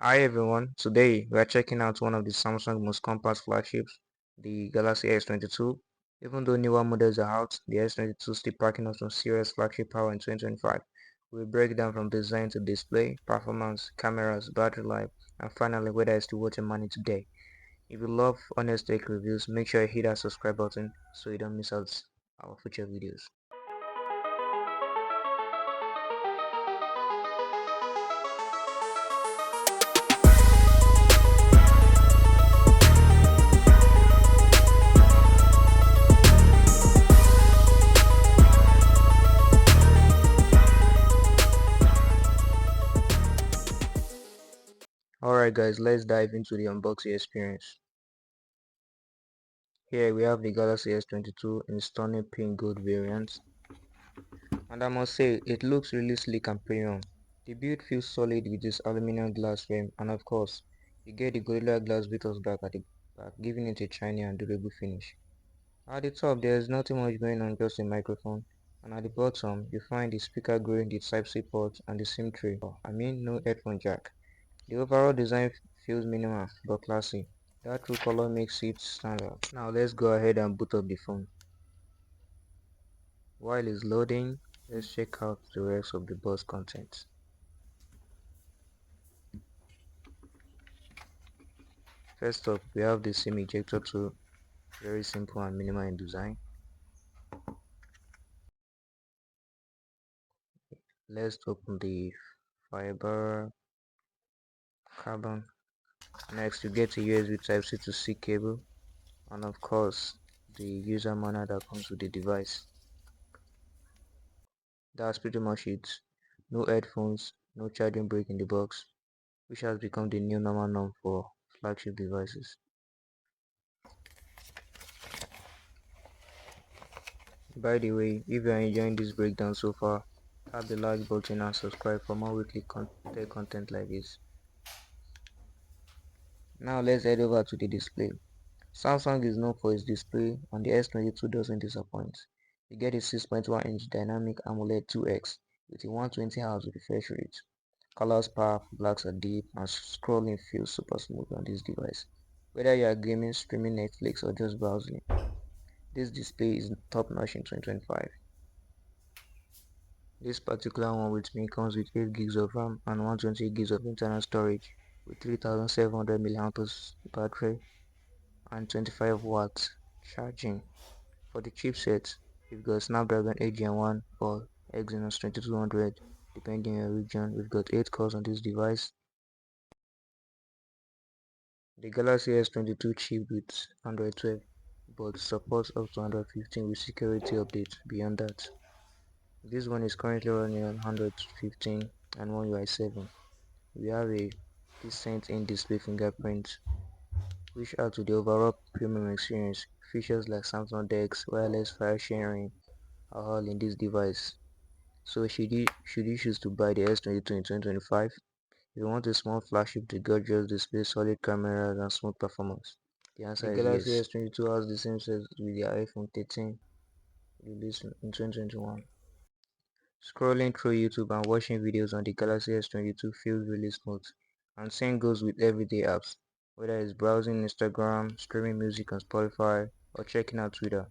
Hi everyone, today we are checking out one of the Samsung most compact flagships, the Galaxy S22. Even though newer models are out, the S22 is still packing up some serious flagship power in 2025. We'll break down from design to display, performance, cameras, battery life, and finally whether it's still worth your money today. If you love honest tech reviews, make sure you hit that subscribe button so you don't miss out our future videos. Alright guys, let's dive into the unboxing experience. Here we have the Galaxy S22 in stunning pink gold variant, and I must say it looks really sleek and premium. The build feels solid with this aluminum glass frame, and of course you get the Gorilla Glass Beatles back at the back, giving it a shiny and durable finish. At the top there is nothing much going on, just a microphone, and at the bottom you find the speaker growing the Type-C port and the SIM tray. No headphone jack. The overall design feels minimal but classy. That true color makes it stand out. Now let's go ahead and boot up the phone. While it's loading, let's check out the rest of the box contents. First up, we have the SIM ejector tool, very simple and minimal in design. Let's open the fiber carbon. Next, you get a USB Type-C to C cable, and of course, the user manual that comes with the device. That's pretty much it. No headphones, no charging brick in the box, which has become the new normal norm for flagship devices. By the way, if you are enjoying this breakdown so far, tap the like button and subscribe for more weekly content like this. Now let's head over to the display. Samsung is known for its display, and the S22 doesn't disappoint. You get a 6.1-inch dynamic AMOLED 2X with a 120Hz refresh rate. Colors powerful, blacks are deep, and scrolling feels super smooth on this device. Whether you are gaming, streaming Netflix, or just browsing, this display is top-notch in 2025. This particular one with me comes with 8 gigs of RAM and 128 gigs of internal storage with 3700 mAh battery and 25 watts charging. For the chipset, we've got Snapdragon 8 Gen 1 or Exynos 2200 depending on your region. We've got 8 cores on this device. The Galaxy S22 chip with Android 12 but supports up to Android 15 with security updates beyond that. This one is currently running on Android 15 and One UI 7. We have a decent in-display fingerprint, which adds to the overall premium experience. Features like Samsung DeX, wireless file sharing are all in this device. So should you choose to buy the S22 in 2025? If you want a small flagship with gorgeous display, solid cameras, and smooth performance, the answer is Galaxy yes. S22 has the same set with the iPhone 13 released in 2021. Scrolling through YouTube and watching videos on the Galaxy S22 feels really smooth, and same goes with everyday apps, whether it's browsing Instagram, streaming music on Spotify, or checking out Twitter.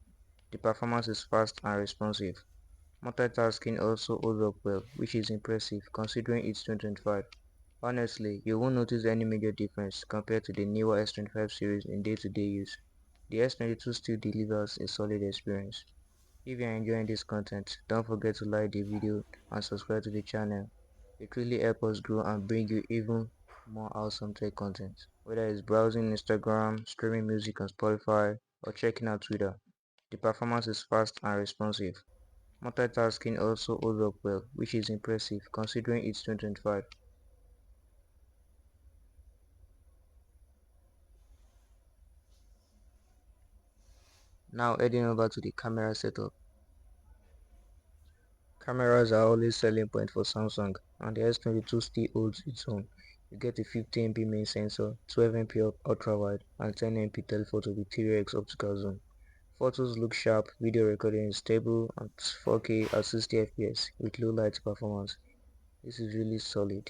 The performance is fast and responsive. Multitasking also holds up well, which is impressive considering it's 2025. Honestly, you won't notice any major difference compared to the newer S25 series in day-to-day use. The S22 still delivers a solid experience. If you are enjoying this content, don't forget to like the video and subscribe to the channel. It really helps us grow and bring you even more awesome tech content. Whether it's browsing Instagram, streaming music on Spotify, or checking out Twitter, the performance is fast and responsive. Multitasking also holds up well, which is impressive considering it's 2025. Now heading over to the camera setup. Cameras are always selling point for Samsung, and the S22 still holds its own. You get a 50MP main sensor, 12MP ultra-wide, and 10MP telephoto with 3x optical zoom. Photos look sharp, video recording is stable at 4K at 60fps with low light performance. This is really solid.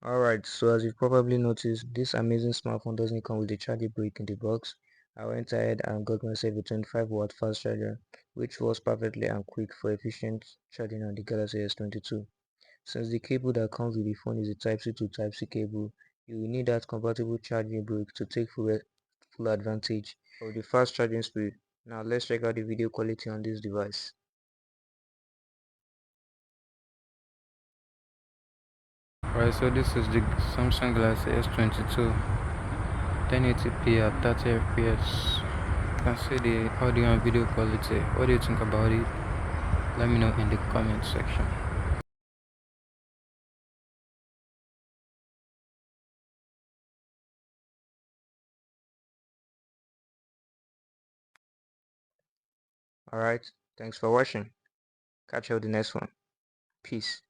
Alright, so as you've probably noticed, this amazing smartphone doesn't come with a charger brick in the box. I went ahead and got myself a 25-watt fast charger, which was perfectly and quick for efficient charging on the Galaxy S22. Since the cable that comes with the phone is a Type-C to Type-C cable, you will need that compatible charging brick to take full advantage of the fast charging speed. Now let's check out the video quality on this device. Alright, so this is the Samsung Galaxy S22 1080p at 30 fps. You can see the audio and video quality. What do you think about it? Let me know in the comment section. Alright, thanks for watching. Catch you on the next one. Peace.